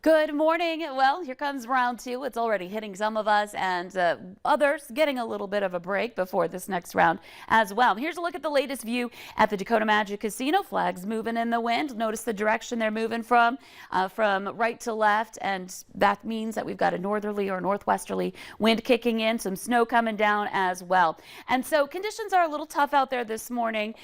Good morning. Well, here comes round two. It's already hitting some of us and others getting a little bit of a break before this next round as well. Here's a look at the latest view at the Dakota Magic Casino. Flags moving in the wind. Notice the direction they're moving from right to left, and that means that we've got a northerly or northwesterly wind kicking in, some snow coming down as well. And so conditions are a little tough out there this morning,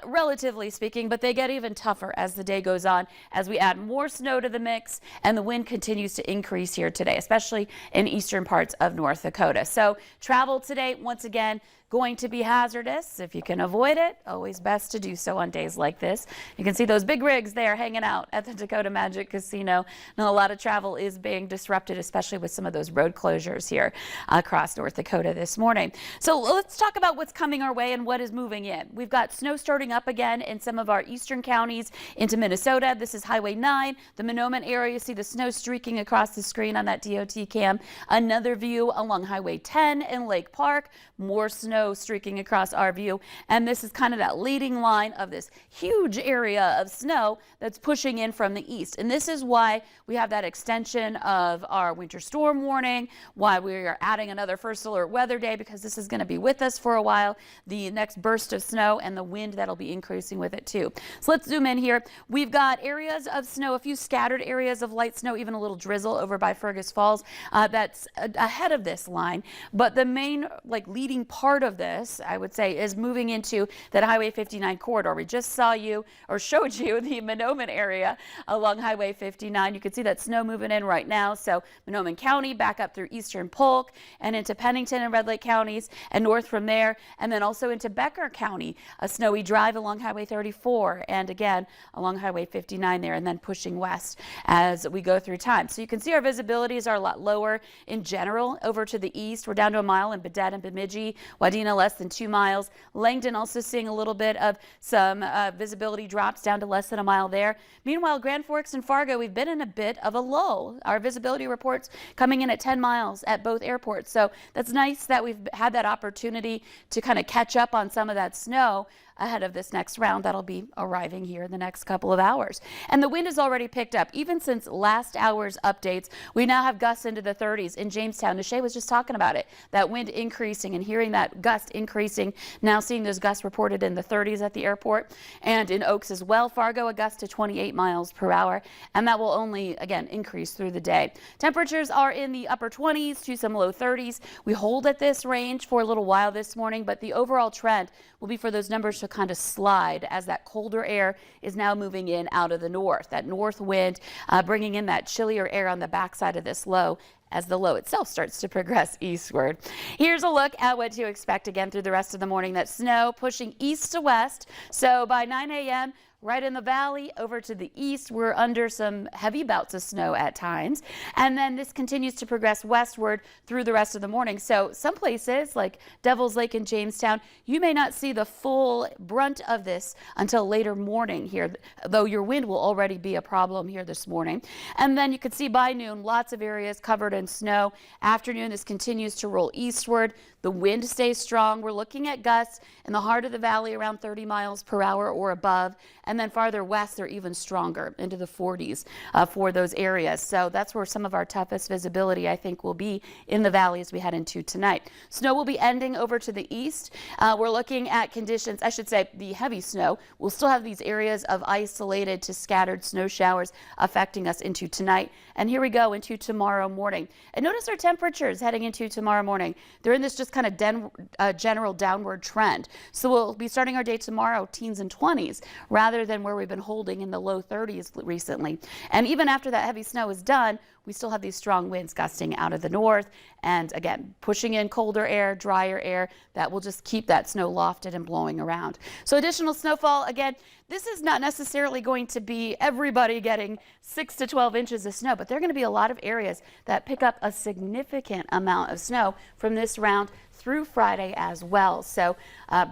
relatively speaking, but they get even tougher as the day goes on as we add more snow to the mix, and the wind continues to increase here today, especially in eastern parts of North Dakota. So travel today, once again, going to be hazardous. If you can avoid it, always best to do so on days like this. You can see those big rigs there hanging out at the Dakota Magic Casino. Now, a lot of travel is being disrupted, especially with some of those road closures here across North Dakota this morning. So let's talk about what's coming our way and what is moving in. We've got snow starting up again in some of our eastern counties into Minnesota. This is Highway 9, the Mahnomen area. You see the snow streaking across the screen on that DOT cam. Another view along Highway 10 in Lake Park. More snow streaking across our view, and this is kind of that leading line of this huge area of snow that's pushing in from the east. And this is why we have that extension of our winter storm warning, why we are adding another first alert weather day, because this is going to be with us for a while, the next burst of snow and the wind that'll be increasing with it too. So let's zoom in here. We've got areas of snow, a few scattered areas of light snow, even a little drizzle over by Fergus Falls. That's ahead of this line, but the main leading part of this, I would say, is moving into that Highway 59 corridor. We just saw you or showed you the Mahnomen area along Highway 59. You can see that snow moving in right now. So Mahnomen County back up through eastern Polk and into Pennington and Red Lake counties and north from there, and then also into Becker County, a snowy drive along Highway 34 and again along Highway 59 there, and then pushing west as we go through time. So you can see our visibilities are a lot lower in general over to the east. We're down to a mile in Baudette and Bemidji, Wadena less than 2 miles. Langdon also seeing a little bit of some visibility drops down to less than a mile there. Meanwhile, Grand Forks and Fargo, we've been in a bit of a lull. Our visibility reports coming in at 10 miles at both airports. So that's nice that we've had that opportunity to kind of catch up on some of that snow ahead of this next round that'll be arriving here in the next couple of hours. And the wind has already picked up. Even since last hour's updates, we now have gusts into the 30s in Jamestown. Nishay was just talking about it, that wind increasing and hearing that gust increasing. Now seeing those gusts reported in the 30s at the airport, and in Oaks as well. Fargo, a gust to 28 miles per hour, and that will only, again, increase through the day. Temperatures are in the upper 20s to some low 30s. We hold at this range for a little while this morning, but the overall trend will be for those numbers to kind of slide as that colder air is now moving in out of the north. That north wind bringing in that chillier air on the backside of this low as the low itself starts to progress eastward. Here's a look at what to expect again through the rest of the morning. That snow pushing east to west. So by 9 a.m., right in the valley over to the east, we're under some heavy bouts of snow at times. And then this continues to progress westward through the rest of the morning. So some places like Devil's Lake and Jamestown, you may not see the full brunt of this until later morning here, though your wind will already be a problem here this morning. And then you can see by noon, lots of areas covered in snow. Afternoon, this continues to roll eastward. The wind stays strong. We're looking at gusts in the heart of the valley around 30 miles per hour or above. And then farther west, they're even stronger into the 40s for those areas. So that's where some of our toughest visibility, I think, will be in the valley as we head into tonight. Snow will be ending over to the east. We're looking at conditions, I should say the heavy snow. We'll still have these areas of isolated to scattered snow showers affecting us into tonight. And here we go into tomorrow morning. And notice our temperatures heading into tomorrow morning. They're in this just kind of general downward trend. So we'll be starting our day tomorrow teens and 20s rather than where we've been holding in the low 30s recently. And even after that heavy snow is done, we still have these strong winds gusting out of the north and again pushing in colder air, drier air that will just keep that snow lofted and blowing around. So additional snowfall, again, this is not necessarily going to be everybody getting 6 to 12 inches of snow, but there are going to be a lot of areas that pick up a significant amount of snow from this round through Friday as well. So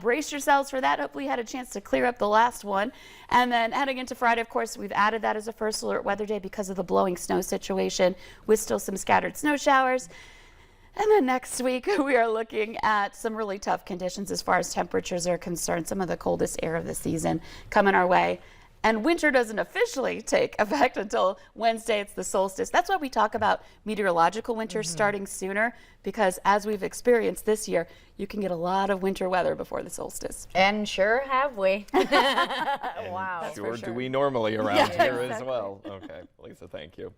brace yourselves for that. Hopefully you had a chance to clear up the last one. And then heading into Friday, of course, we've added that as a first alert weather day because of the blowing snow situation with still some scattered snow showers. And then next week, we are looking at some really tough conditions as far as temperatures are concerned, some of the coldest air of the season coming our way. and winter doesn't officially take effect until Wednesday. It's the solstice. That's why we talk about meteorological winter starting sooner, because as we've experienced this year, you can get a lot of winter weather before the solstice. And sure have we. Wow. Sure, sure. do we normally around here as well. Okay, Lisa, thank you.